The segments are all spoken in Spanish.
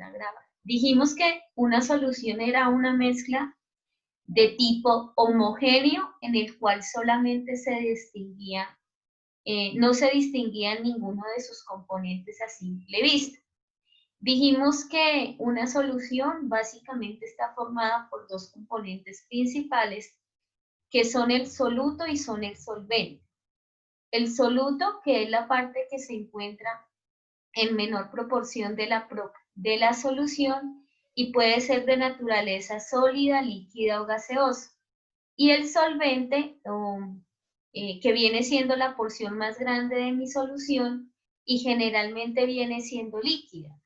para grabar. Dijimos que una solución era una mezcla de tipo homogéneo en el cual solamente se distinguía, no se distinguía ninguno de sus componentes a simple vista. Dijimos que una solución básicamente está formada por dos componentes principales, que son el soluto y son el solvente. El soluto, que es la parte que se encuentra en menor proporción de la solución y puede ser de naturaleza sólida, líquida o gaseosa. Y el solvente, que viene siendo la porción más grande de mi solución y generalmente viene siendo líquida.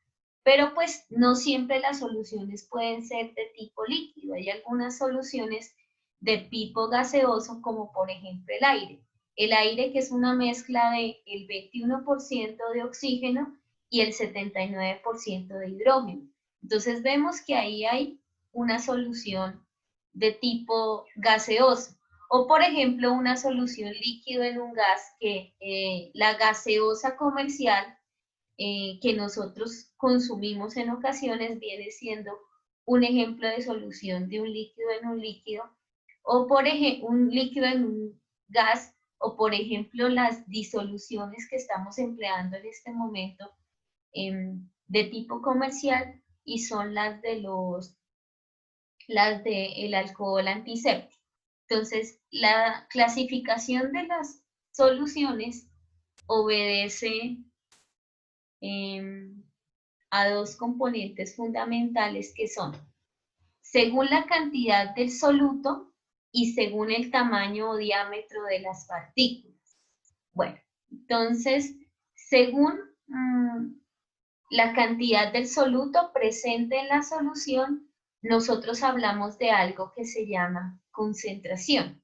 Pero pues no siempre las soluciones pueden ser de tipo líquido. Hay algunas soluciones de tipo gaseoso, como por ejemplo el aire. El aire, que es una mezcla del 21% de oxígeno y el 79% de hidrógeno. Entonces vemos que ahí hay una solución de tipo gaseoso. O por ejemplo una solución líquido en un gas, que la gaseosa comercial que nosotros consumimos en ocasiones viene siendo un ejemplo de solución de un líquido en un líquido, o por ejemplo un líquido en un gas, o por ejemplo las disoluciones que estamos empleando en este momento de tipo comercial, y son las de el alcohol antiséptico. Entonces, la clasificación de las soluciones obedece a dos componentes fundamentales, que son según la cantidad del soluto y según el tamaño o diámetro de las partículas. Bueno, entonces, según la cantidad del soluto presente en la solución, nosotros hablamos de algo que se llama concentración.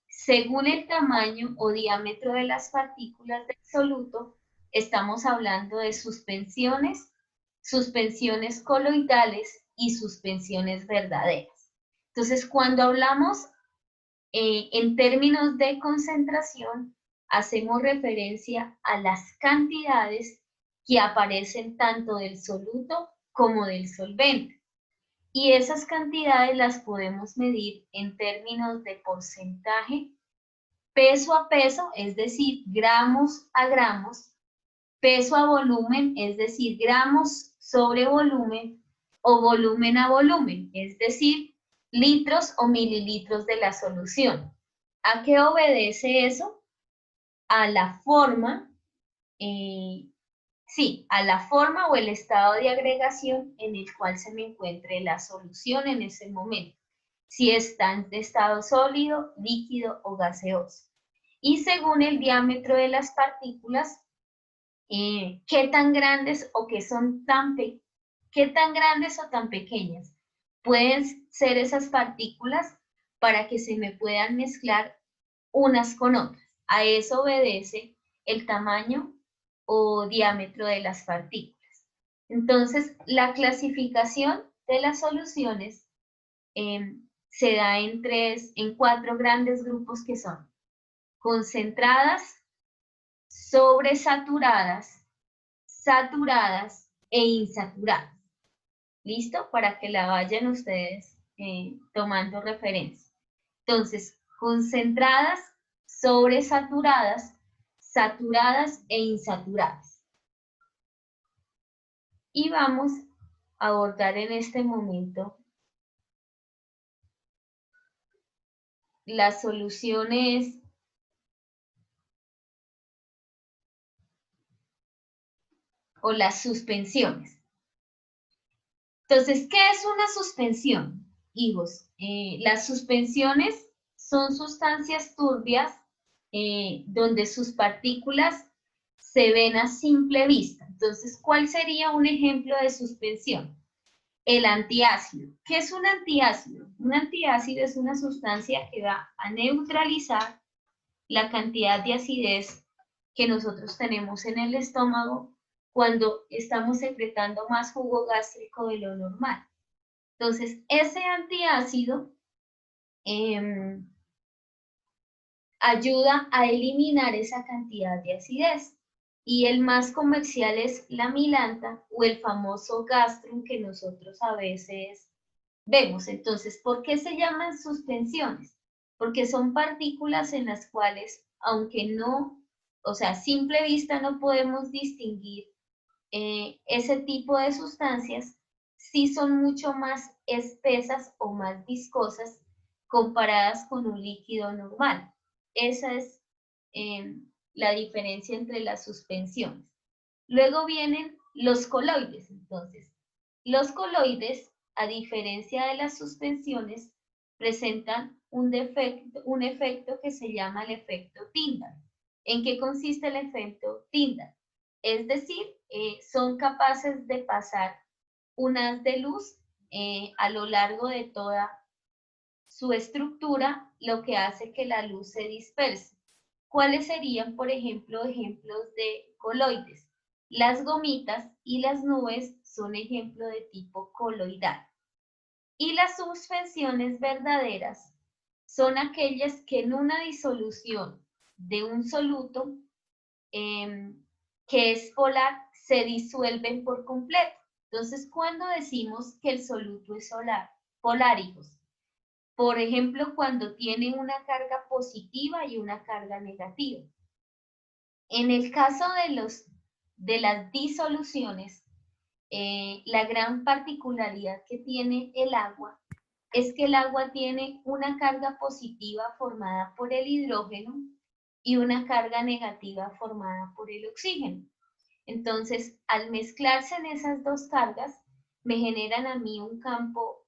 Según el tamaño o diámetro de las partículas del soluto, estamos hablando de suspensiones, suspensiones coloidales y suspensiones verdaderas. Entonces, cuando hablamos en términos de concentración, hacemos referencia a las cantidades que aparecen tanto del soluto como del solvente. Y esas cantidades las podemos medir en términos de porcentaje, peso a peso, es decir, gramos a gramos, peso a volumen, es decir, gramos sobre volumen, o volumen a volumen, es decir, litros o mililitros de la solución. ¿A qué obedece eso? A la forma, a la forma o el estado de agregación en el cual se me encuentre la solución en ese momento, si está en estado sólido, líquido o gaseoso. Y según el diámetro de las partículas, qué tan grandes o qué tan grandes o tan pequeñas pueden ser esas partículas para que se me puedan mezclar unas con otras. A eso obedece el tamaño o diámetro de las partículas. Entonces, la clasificación de las soluciones se da en 4 grandes grupos, que son concentradas, sobresaturadas, saturadas e insaturadas. ¿Listo? Para que la vayan ustedes tomando referencia. Entonces, concentradas, sobresaturadas, saturadas e insaturadas. Y vamos a abordar en este momento las soluciones o las suspensiones. Entonces, ¿qué es una suspensión, hijos? Las suspensiones son sustancias turbias donde sus partículas se ven a simple vista. Entonces, ¿cuál sería un ejemplo de suspensión? El antiácido. ¿Qué es un antiácido? Un antiácido es una sustancia que va a neutralizar la cantidad de acidez que nosotros tenemos en el estómago cuando estamos secretando más jugo gástrico de lo normal. Entonces, ese antiácido ayuda a eliminar esa cantidad de acidez. y el más comercial es la milanta o el famoso gastrum que nosotros a veces vemos. Entonces, ¿por qué se llaman suspensiones? Porque son partículas en las cuales, aunque no, o sea, a simple vista no podemos distinguir ese tipo de sustancias, sí son mucho más espesas o más viscosas comparadas con un líquido normal. Esa es la diferencia entre las suspensiones. Luego vienen los coloides. Entonces, los coloides, a diferencia de las suspensiones, presentan un efecto que se llama el efecto Tyndall. ¿En qué consiste el efecto Tyndall? Es decir, son capaces de pasar un haz de luz a lo largo de toda su estructura, lo que hace que la luz se disperse. ¿Cuáles serían, por ejemplo, ejemplos de coloides? Las gomitas y las nubes son ejemplo de tipo coloidal. Y las suspensiones verdaderas son aquellas que en una disolución de un soluto que es polar se disuelven por completo. Entonces, ¿cuándo decimos que el soluto es polar, hijos? Por ejemplo, cuando tiene una carga positiva y una carga negativa. En el caso de las disoluciones, la gran particularidad que tiene el agua es que el agua tiene una carga positiva formada por el hidrógeno y una carga negativa formada por el oxígeno. Entonces, al mezclarse en esas dos cargas, me generan a mí un campo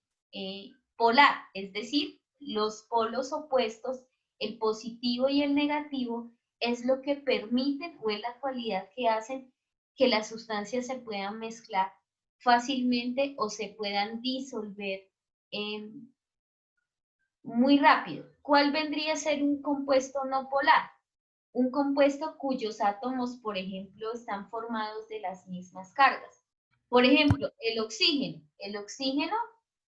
polar, es decir, los polos opuestos, el positivo y el negativo, es lo que permiten o es la cualidad que hacen que las sustancias se puedan mezclar fácilmente o se puedan disolver muy rápido. ¿Cuál vendría a ser un compuesto no polar? Un compuesto cuyos átomos, por ejemplo, están formados de las mismas cargas. Por ejemplo, el oxígeno. El oxígeno,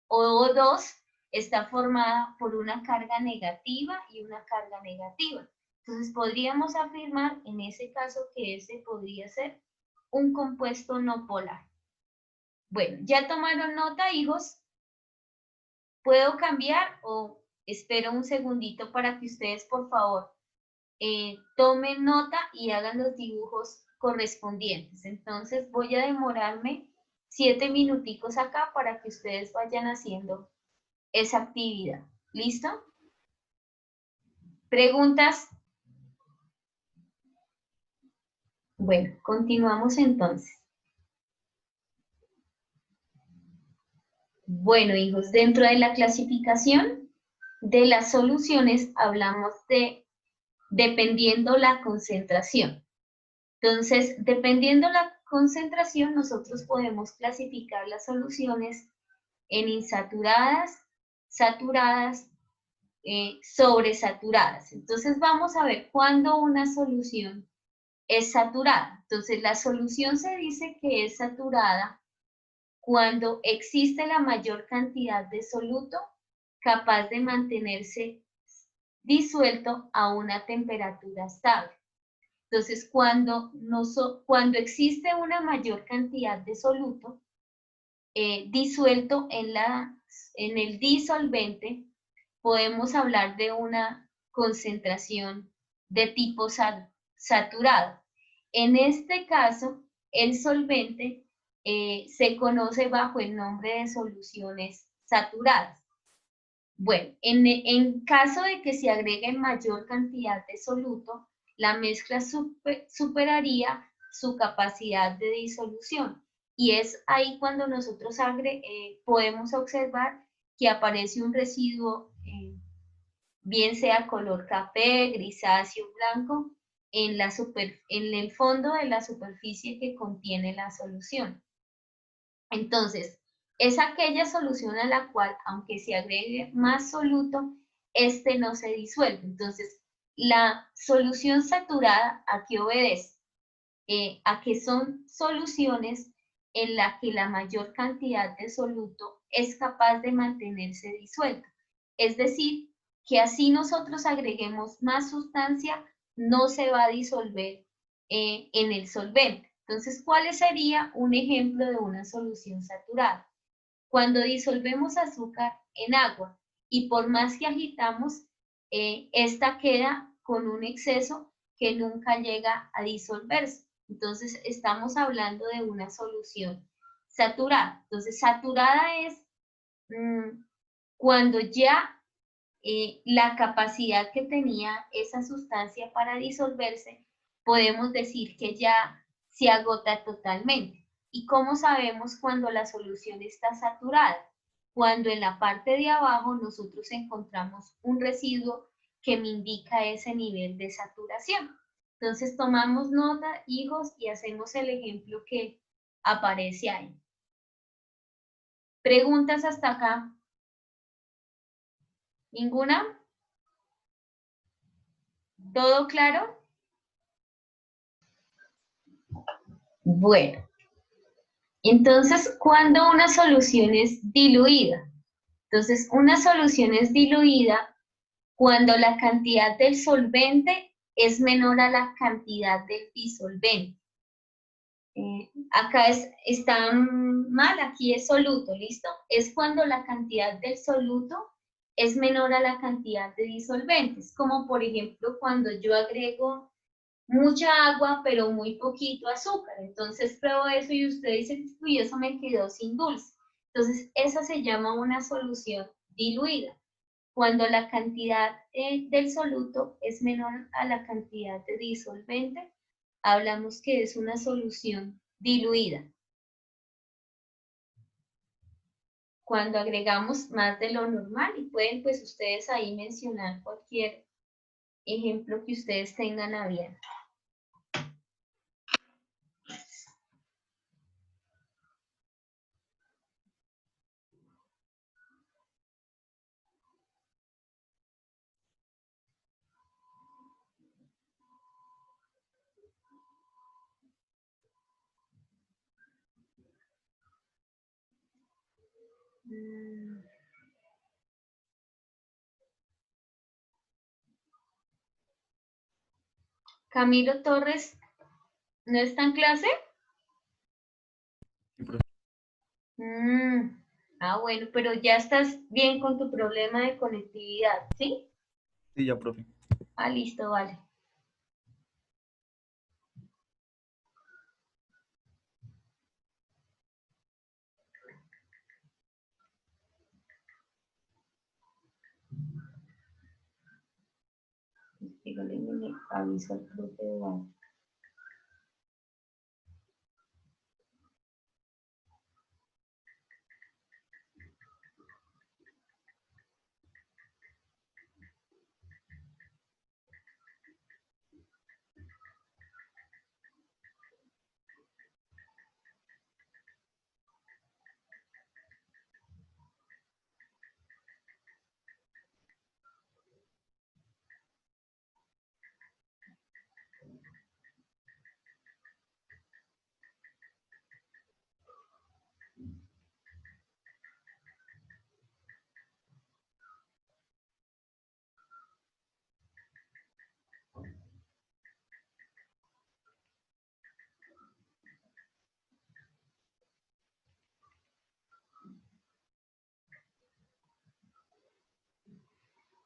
O2, está formada por una carga negativa y una carga negativa. Entonces, podríamos afirmar en ese caso que ese podría ser un compuesto no polar. Bueno, ¿ya tomaron nota, hijos? ¿Puedo cambiar o espero un segundito para que ustedes, por favor, tomen nota y hagan los dibujos correspondientes? Entonces voy a demorarme 7 minuticos acá para que ustedes vayan haciendo esa actividad. ¿Listo? ¿Preguntas? Bueno, continuamos entonces. Bueno, hijos, dentro de la clasificación de las soluciones hablamos de dependiendo la concentración. Entonces, dependiendo la concentración, nosotros podemos clasificar las soluciones en insaturadas, saturadas, sobresaturadas. Entonces, vamos a ver cuándo una solución es saturada. Entonces, la solución se dice que es saturada cuando existe la mayor cantidad de soluto capaz de mantenerse disuelto a una temperatura estable. Entonces, cuando existe una mayor cantidad de soluto disuelto en el disolvente, podemos hablar de una concentración de tipo saturado. En este caso, el solvente se conoce bajo el nombre de soluciones saturadas. Bueno, en caso de que se agregue mayor cantidad de soluto, la mezcla superaría su capacidad de disolución. Y es ahí cuando nosotros podemos observar que aparece un residuo, bien sea color café, grisáceo, blanco, en el fondo de la superficie que contiene la solución. Entonces, es aquella solución a la cual, aunque se agregue más soluto, este no se disuelve. Entonces, la solución saturada, ¿a qué obedece? A que son soluciones en las que la mayor cantidad de soluto es capaz de mantenerse disuelto. Es decir, que así nosotros agreguemos más sustancia, no se va a disolver en el solvente. Entonces, ¿cuál sería un ejemplo de una solución saturada? Cuando disolvemos azúcar en agua y por más que agitamos, esta queda con un exceso que nunca llega a disolverse. Entonces, estamos hablando de una solución saturada. Entonces, saturada es cuando ya la capacidad que tenía esa sustancia para disolverse, podemos decir que ya se agota totalmente. ¿Y cómo sabemos cuando la solución está saturada? Cuando en la parte de abajo nosotros encontramos un residuo que me indica ese nivel de saturación. Entonces tomamos nota, hijos, y hacemos el ejemplo que aparece ahí. ¿Preguntas hasta acá? ¿Ninguna? ¿Todo claro? Bueno, entonces, ¿cuándo una solución es diluida? Entonces, una solución es diluida cuando la cantidad del solvente es menor a la cantidad del disolvente. Acá está mal, aquí es soluto, ¿listo? Es cuando la cantidad del soluto es menor a la cantidad de disolventes, como por ejemplo cuando yo agrego mucha agua, pero muy poquito azúcar. Entonces pruebo eso y usted dice, uy, eso me quedó sin dulce. Entonces, esa se llama una solución diluida. Cuando la cantidad del soluto es menor a la cantidad de disolvente, hablamos que es una solución diluida. Cuando agregamos más de lo normal, y pueden pues ustedes ahí mencionar cualquier ejemplo que ustedes tengan a bien. Camilo Torres, ¿no está en clase? Sí, profe. Bueno, pero ya estás bien con tu problema de conectividad, ¿sí? Sí, ya, profe. Listo, vale. Dígale, me avisa al profe Eduardo.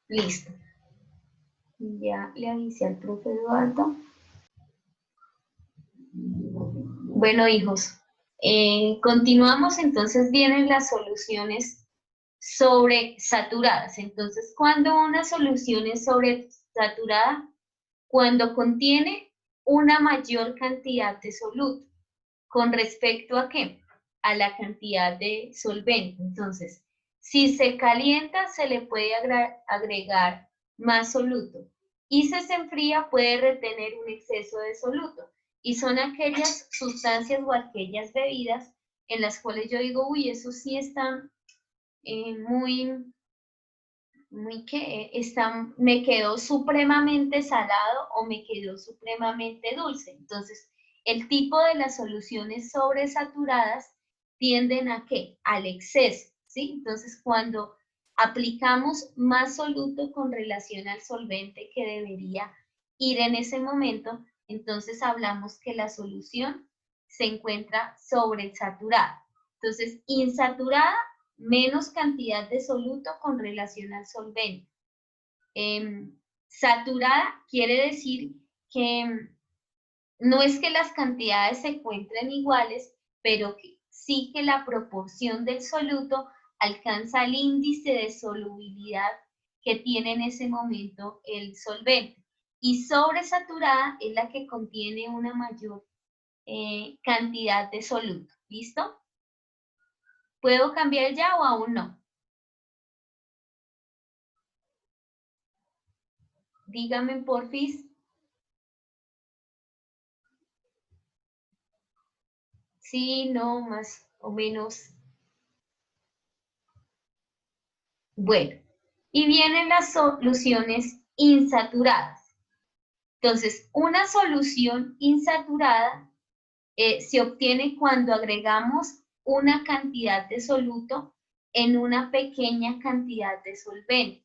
Listo. Ya le avisé al profe Eduardo. Bueno, hijos, continuamos, entonces vienen las soluciones sobresaturadas. Entonces, cuando una solución es sobresaturada, cuando contiene una mayor cantidad de soluto. ¿Con respecto a qué? A la cantidad de solvente. Entonces, si se calienta, se le puede agregar más soluto. Y si se enfría, puede retener un exceso de soluto. Y son aquellas sustancias o aquellas bebidas en las cuales yo digo, uy, eso sí están me quedó supremamente salado o me quedó supremamente dulce. Entonces, el tipo de las soluciones sobresaturadas tienden a ¿qué? Al exceso, ¿sí? Entonces, cuando aplicamos más soluto con relación al solvente que debería ir en ese momento, entonces hablamos que la solución se encuentra sobresaturada. Entonces, insaturada, menos cantidad de soluto con relación al solvente. Saturada quiere decir que no es que las cantidades se encuentren iguales, pero que sí que la proporción del soluto alcanza el índice de solubilidad que tiene en ese momento el solvente. Y sobresaturada es la que contiene una mayor cantidad de soluto. ¿Listo? ¿Puedo cambiar ya o aún no? Dígame, porfis. Sí, no, más o menos. Bueno, y vienen las soluciones insaturadas. Entonces, una solución insaturada se obtiene cuando agregamos una cantidad de soluto en una pequeña cantidad de solvente,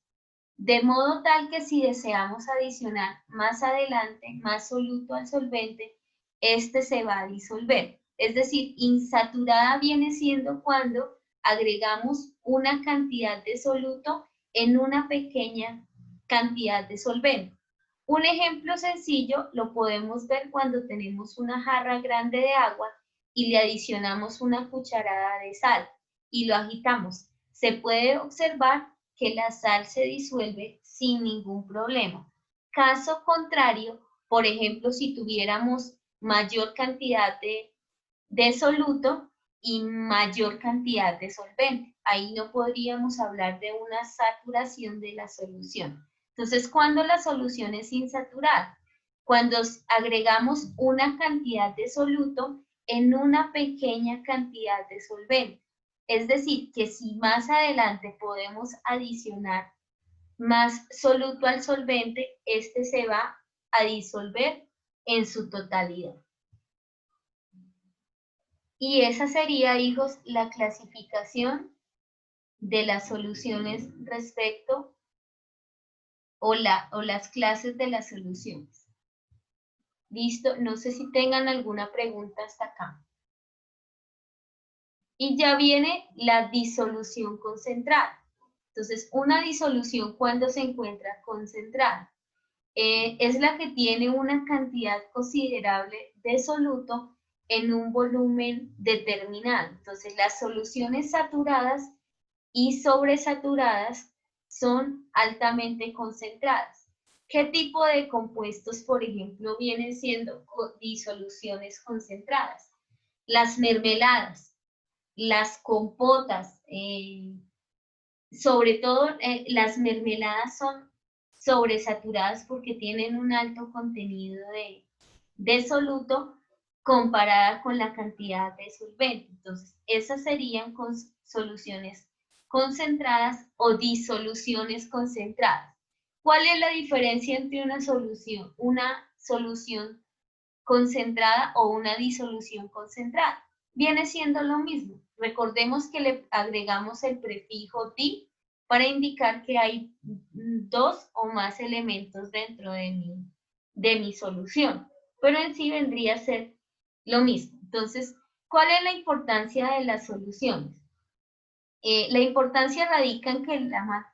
de modo tal que si deseamos adicionar más adelante más soluto al solvente, este se va a disolver. Es decir, insaturada viene siendo cuando agregamos una cantidad de soluto en una pequeña cantidad de solvente. Un ejemplo sencillo lo podemos ver cuando tenemos una jarra grande de agua y le adicionamos una cucharada de sal y lo agitamos. Se puede observar que la sal se disuelve sin ningún problema. Caso contrario, por ejemplo, si tuviéramos mayor cantidad de soluto y mayor cantidad de solvente, ahí no podríamos hablar de una saturación de la solución. Entonces, ¿cuándo la solución es insaturada? Cuando agregamos una cantidad de soluto en una pequeña cantidad de solvente. Es decir, que si más adelante podemos adicionar más soluto al solvente, este se va a disolver en su totalidad. Y esa sería, hijos, la clasificación de las soluciones respecto o las clases de las soluciones. Listo, no sé si tengan alguna pregunta hasta acá. Y ya viene la disolución concentrada. Entonces, una disolución cuando se encuentra concentrada es la que tiene una cantidad considerable de soluto en un volumen determinado. Entonces, las soluciones saturadas y sobresaturadas son altamente concentradas. ¿Qué tipo de compuestos, por ejemplo, vienen siendo disoluciones concentradas? Las mermeladas, las compotas, sobre todo las mermeladas son sobresaturadas porque tienen un alto contenido de soluto comparada con la cantidad de solvente. Entonces, esas serían soluciones concentradas o disoluciones concentradas. ¿Cuál es la diferencia entre una solución concentrada o una disolución concentrada? Viene siendo lo mismo. Recordemos que le agregamos el prefijo di para indicar que hay dos o más elementos dentro de mi solución, pero en sí vendría a ser lo mismo. Entonces, ¿cuál es la importancia de las soluciones? La importancia radica en que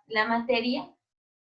la materia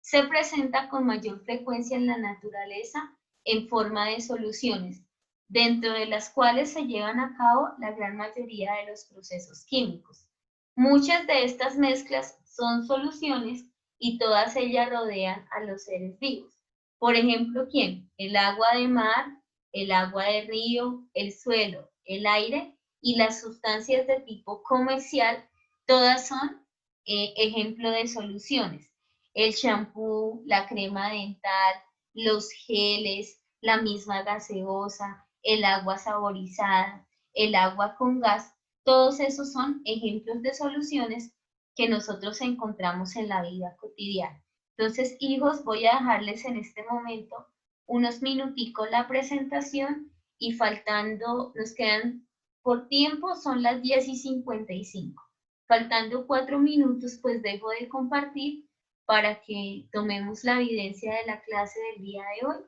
se presenta con mayor frecuencia en la naturaleza en forma de soluciones, dentro de las cuales se llevan a cabo la gran mayoría de los procesos químicos. Muchas de estas mezclas son soluciones y todas ellas rodean a los seres vivos. Por ejemplo, ¿quién? El agua de mar, el agua de río, el suelo, el aire y las sustancias de tipo comercial, todas son ejemplo de soluciones. El shampoo, la crema dental, los geles, la misma gaseosa, el agua saborizada, el agua con gas, todos esos son ejemplos de soluciones que nosotros encontramos en la vida cotidiana. Entonces, hijos, voy a dejarles en este momento unos minuticos la presentación y faltando, nos quedan por tiempo, son las 10:55. Faltando 4 minutos, pues dejo de compartir para que tomemos la evidencia de la clase del día de hoy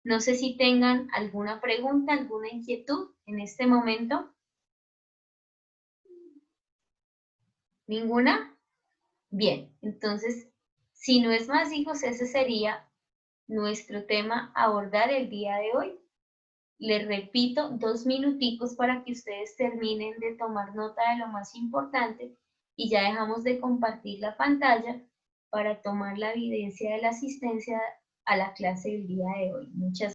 No sé si tengan alguna pregunta, alguna inquietud en este momento. ¿Ninguna? Bien, entonces, si no es más, hijos, ese sería nuestro tema a abordar el día de hoy. Les repito, 2 minuticos para que ustedes terminen de tomar nota de lo más importante y ya dejamos de compartir la pantalla para tomar la evidencia de la asistencia a la clase del día de hoy. Muchas